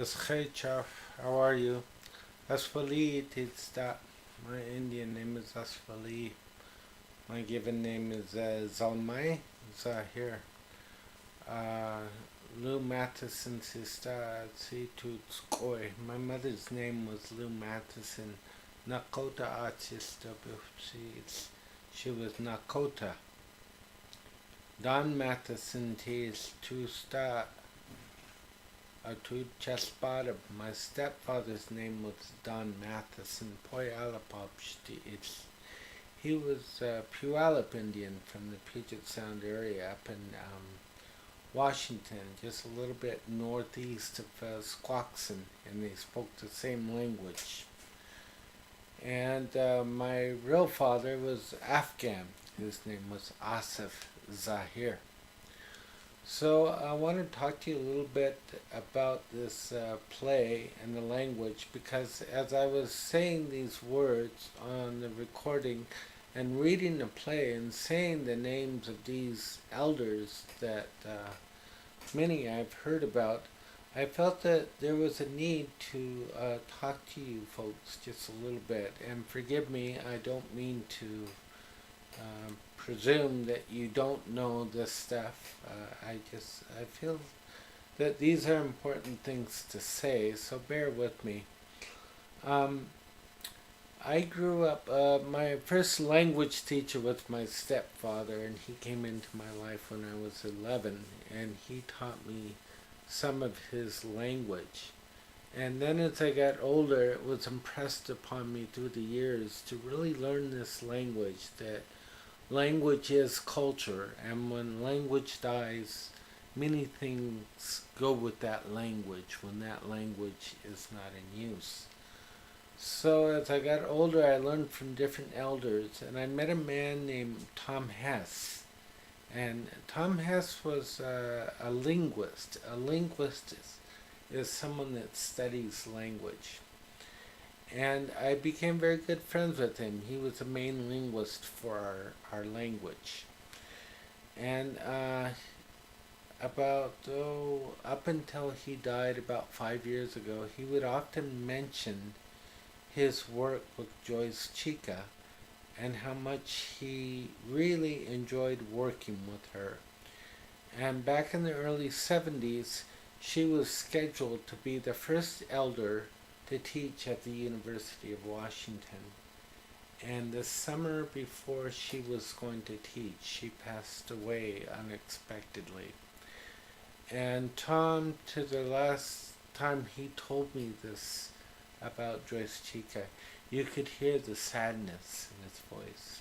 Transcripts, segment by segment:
Chef, how are you? Asfali, it's that. My Indian name is Asfali. My given name is Zalmai Zahir. Uh, Lou Matheson Sista Koi. My mother's name was Lou Matheson. Nakota artist. She was Nakota. Don Matheson is to start to Chespada. My stepfather's name was Don Matheson. He was a Puyallup Indian from the Puget Sound area up in Washington, just a little bit northeast of Squaxin, and they spoke the same language. And my real father was Afghan. His name was Asif Zahir. So I want to talk to you a little bit about this play and the language, because as I was saying these words on the recording and reading the play and saying the names of these elders that many I've heard about, I felt that there was a need to talk to you folks just a little bit. And forgive me, I don't mean to presume that you don't know this stuff. I feel that these are important things to say, so bear with me. I grew up, my first language teacher was my stepfather, and he came into my life when I was 11, and he taught me some of his language. And then as I got older, it was impressed upon me through the years to really learn this language, that language is culture, and when language dies, many things go with that language when that language is not in use. So as I got older, I learned from different elders, and I met a man named Tom Hess. And Tom Hess was a linguist. A linguist is someone that studies language. And I became very good friends with him. He was the main linguist for our language. And up until he died about 5 years ago, he would often mention his work with Joyce Chica and how much he really enjoyed working with her. And back in the early 70s, she was scheduled to be the first elder to teach at the University of Washington. And the summer before she was going to teach, she passed away unexpectedly. And Tom, to the last time he told me this about Joyce Chica, you could hear the sadness in his voice.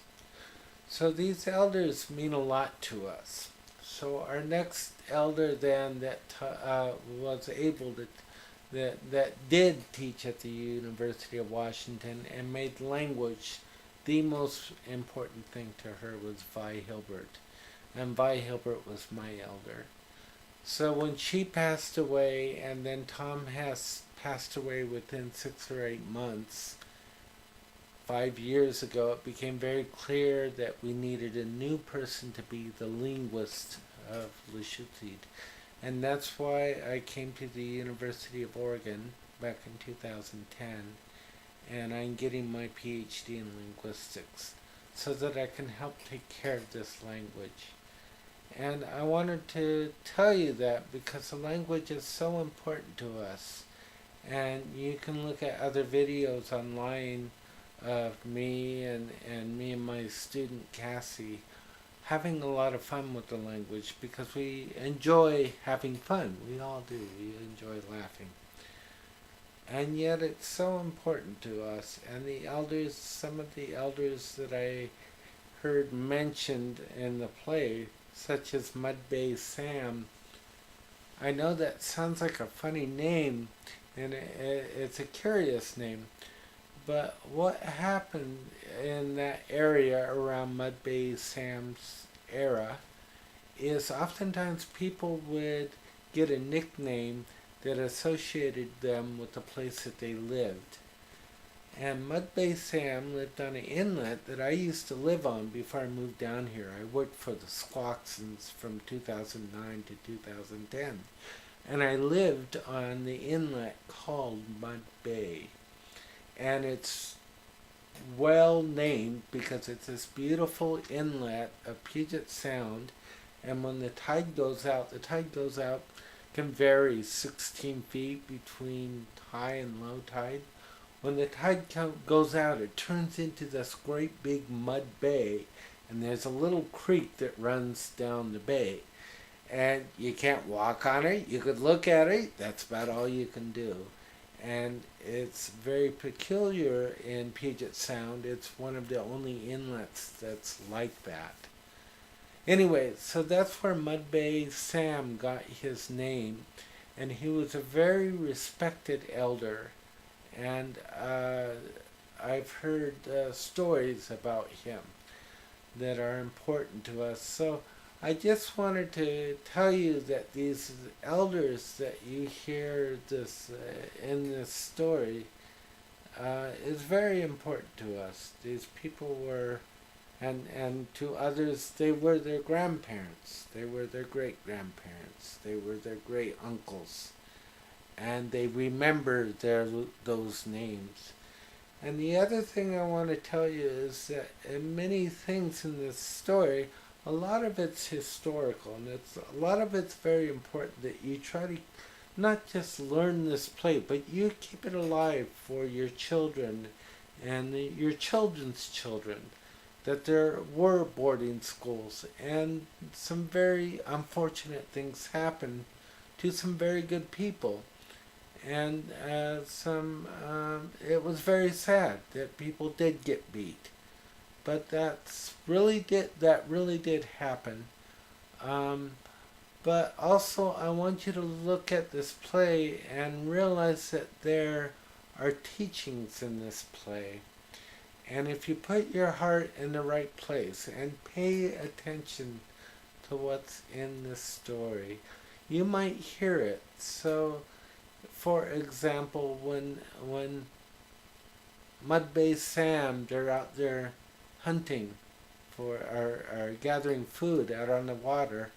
So these elders mean a lot to us. So our next elder then that was able to that did teach at the University of Washington and made language the most important thing to her was Vi Hilbert. And Vi Hilbert was my elder. So when she passed away, and then Tom Hess passed away within 6 or 8 months, 5 years ago, it became very clear that we needed a new person to be the linguist of Lushootseed. And that's why I came to the University of Oregon back in 2010, and I'm getting my PhD in linguistics so that I can help take care of this language. And I wanted to tell you that because the language is so important to us. And you can look at other videos online of me and me and my student Cassie having a lot of fun with the language because we enjoy having fun. We all do. We enjoy laughing. And yet it's so important to us. And the elders, some of the elders that I heard mentioned in the play, such as Mud Bay Sam, I know that sounds like a funny name, and it's a curious name. But what happened in that area around Mud Bay Sam's era is oftentimes people would get a nickname that associated them with the place that they lived. And Mud Bay Sam lived on an inlet that I used to live on before I moved down here. I worked for the Squaxins from 2009 to 2010. and I lived on the inlet called Mud Bay. And it's well named because it's this beautiful inlet of Puget Sound. And when the tide goes out can vary 16 feet between high and low tide. When the tide goes out, it turns into this great big mud bay, and there's a little creek that runs down the bay. And you can't walk on it. You could look at it. That's about all you can do. And it's very peculiar in Puget Sound. It's one of the only inlets that's like that. Anyway, so that's where Mud Bay Sam got his name, and he was a very respected elder. And I've heard stories about him that are important to us. So I just wanted to tell you that these elders that you hear this in this story is very important to us. These people were, and to others, they were their grandparents. They were their great grandparents. They were their great uncles, and they remember those names. And the other thing I want to tell you is that in many things in this story, a lot of it's historical, and a lot of it's very important that you try to not just learn this play, but you keep it alive for your children and your children's children. That there were boarding schools, and some very unfortunate things happened to some very good people. And it was very sad that people did get beat, but that really did happen. But also, I want you to look at this play and realize that there are teachings in this play. And if you put your heart in the right place and pay attention to what's in this story, you might hear it. So, for example, when Mud Bay Sam, they're out there hunting or gathering food out on the water,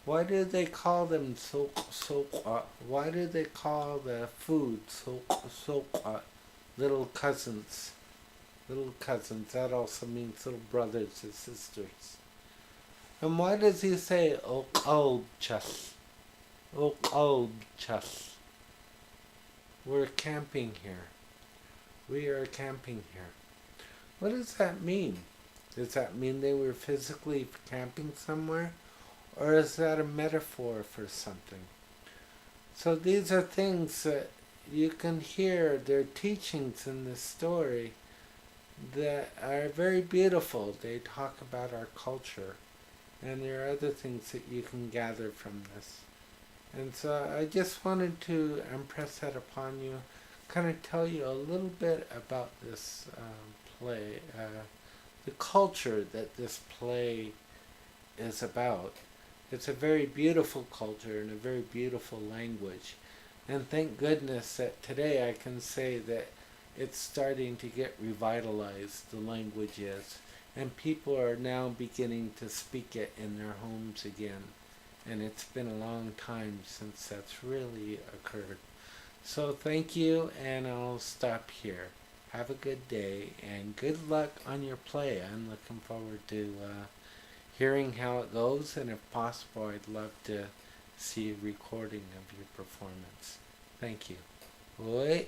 why do they call them why do they call the food little cousins? Little cousins, that also means little brothers and sisters. And why does he say Okolchas? Okolchas. We're camping here. We are camping here. What does that mean? Does that mean they were physically camping somewhere? Or is that a metaphor for something? So these are things that you can hear, their teachings in this story that are very beautiful. They talk about our culture, and there are other things that you can gather from this. And so I just wanted to impress that upon you, kind of tell you a little bit about this play, the culture that this play is about. It's a very beautiful culture and a very beautiful language. And thank goodness that today I can say that it's starting to get revitalized, the language is, and people are now beginning to speak it in their homes again. And it's been a long time since that's really occurred. So thank you, and I'll stop here. Have a good day, and good luck on your play. I'm looking forward to hearing how it goes, and if possible, I'd love to see a recording of your performance. Thank you. Oi.